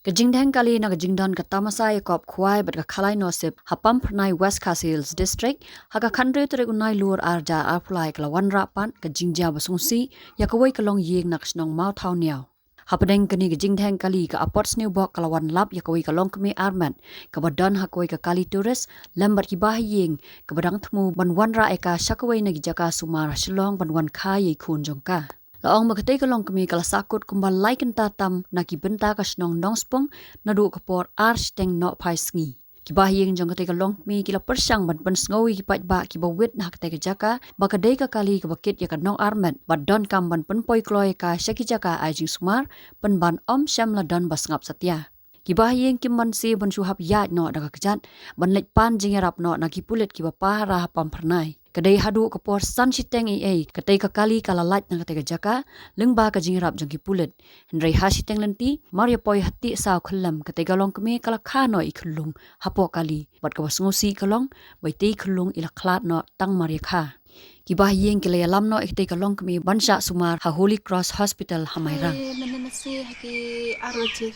Kajingdang kali na kajingdon katamasay kop kuai bat kalai nosip hapam pernai West Castles District haka kandre unai lur arja arpulai kelawan rapan kajingja basungsi yakawai kelong yeng naksnong mau tau niau. Hapadeng kini kajingdang kali ka apots new bok kelawan lap yakawai kelong kemi arman kabadon hakawai ka kali turis lambat kibah yeng kabadang temu banwan ra eka syakawai na gijaka sumar shilong banwan kai kun jongka. Laong makatay kalong kami kalasakot kumbal laiken tatam na kibenta kasnong nongspong na do kapor arsteng no paisngi. Kibahiyeng jong katay kalong kami kila persyang ban pensngawi kipat ba kibawit na katay kajaka bakaday kakali kabakit ya kanong armet badon kam ban penpoy kloy ka syakijaka ajing sumar penban om syam ladon basngap satya. Kibahiyeng kimman si bansuhap yad no nakakajat banlek pan jingarap no nakipulit kibapahara hapam pernay. Kadai hadu kapor san siteng katay kakali kalalat na katay kajaka lengba ka jingrap jong kipulit hendrai ha siteng lenti maria poi hati saw khalam katay galong kami kalakha no ikhulung hapo kali bat ka basngusi kalong baitei khulung ilaklat no tang maria kha kibahiyeng kilaya lam no ikatay kalong kami bansha sumar ha Holy Cross Hospital hamairang menenasi haki arwajit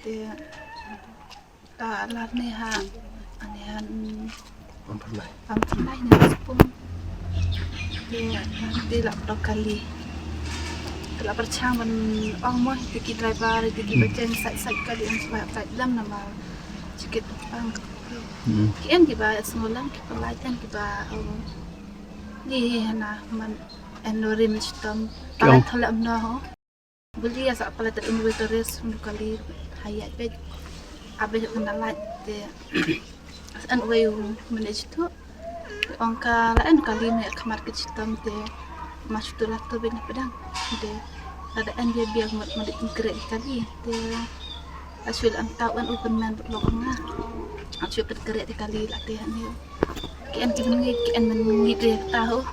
te ta larne ha anihan pampernai ni sepung dia lak kali telah percang men ong moh tiki driver tiki baceng sat kali ang sebab kat dalam nama sikit pang kian kiba semulang kiba laitan kiba ni hana man enorim sistem palat tholak no beli asa pala ter inventories untuk kali hayat bet abe kena lat te an way manage tu angka lain kali me kamar ke sistem te masuk tu lah tu ben pedang te ada an dia biar mat gerak kali te asyul angka wan open man blok nga asyul gerak kali lah te ni kian kian mengi dia tahu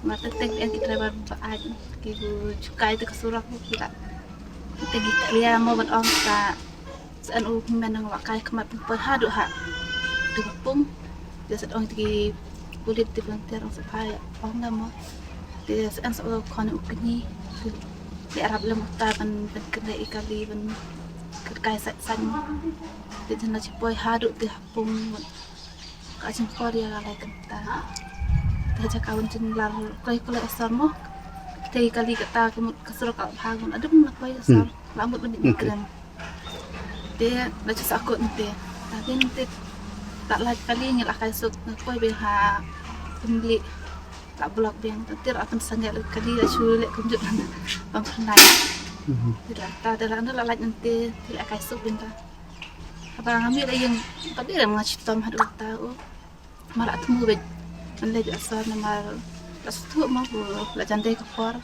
mata tek yang kita lebar baaj kibu cukai tu kesurak kita tegi kalian mau buat angka san u menang wakai kemat perhadu ha tu pung dia set ong tegi kulit di volunteer ang supaya ong nama dia san so kon ukni di arab lem ta ban kena ikali ban kai san dia jana cipoi hadu di pung ka simpor dia galai kenta kaja kawan cenlar koi asar mo tei kali kata kemut kesur kal bangun ada pun koi asar lambut benik keren dia baca sakut nanti tapi nanti tak lagi kali ngel akai sok koi beha pembeli tak blok beng nanti akan sangat kali sulit kunjuk bang pernah tidak tak ada anda lagi nanti tidak akai sok benda apa ngambil yang tapi ada mengacu tom hadu tahu malah temu bet anda juga asal nama rastu mahu belajar dari kapor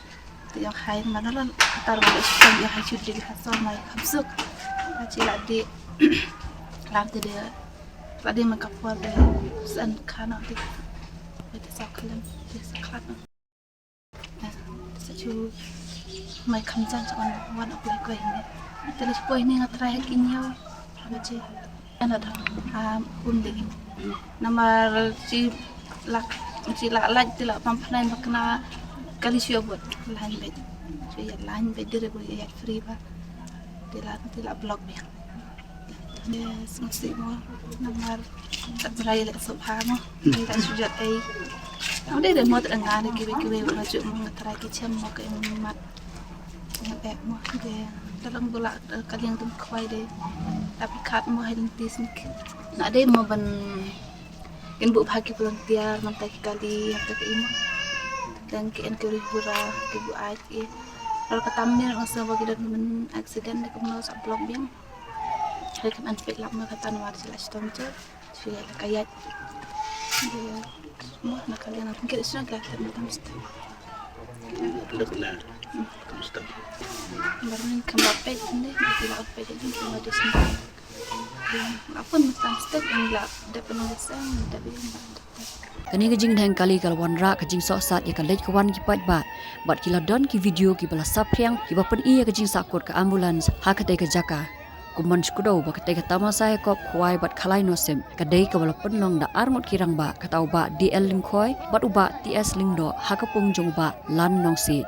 yang hai mana lah tar mahu sistem yang hai cuci asal mai kamsuk cila di lantai dia tadi makapor dia san kana di itu sakalan dia sakalan seju mai kamjan cuman wan apply kau ini terus kau ini ngatrai kinyau baca anda dah undi nama si lak tila pampanan bakna kali siya buat lahan bed siya lahan bed dire ko ya free ba tila blog biya yes musi mo namar tadray la subhano kita sujud ay ade mo tadanga kiwe maju mo try kitchen mo kay mat ngapek mo de dalang bola kali yang tumkwai de tapi kat mo halintis na ade mo ban kan bu bagi volunteer mantai kali yang ke imo dan kian ke hura ke bu ai kalau ketamnya ngasa bagi dan men accident de kemno sa blog biang hari kan pek lap ma kata war jelas tonto suya kayat dia mo na kalian mungkin sudah ka tamsta baru kembali pek ni tidak pek jadi cuma di sini apa mustang stek yang lak dapat ngasang tapi kani kajing dhang kali kalwan ra kajing sok sat ya kalej kawan kipat ba bat kila don ki video ki bala sapriang ki bapen iya kajing sakut ke ambulans ha katay ka jaka kuman skudo ba katay ka tama sai kop khwai bat khalai nosim kadai ka bala penlong da armut kirang ba katau ba DL lim khoi bat uba TS ling do ha kapung jong ba lan nong si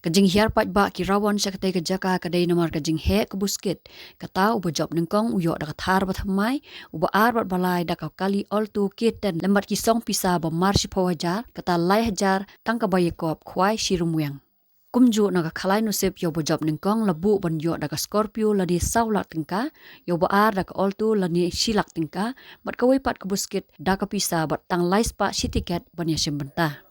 Kajing hiar pat ba kirawan syakate kejaka kadai nomor kajing he ke buskit. Kata uba job nengkong uyok dak thar bathamai uba ar bat balai dak kali oltu kiten lembat kisong pisa ba marshi pawajar kata lai hajar tangka bayekop khwai shirumuyang. Kumju naga khalai nusip yo bojob nengkong lebu ban yo daga Scorpio ladi saulak tingka yo ba ar daga oltu lani silak tingka bat kawai pat ke buskit daga pisa bat tang lai spa sitiket ban yasim benta.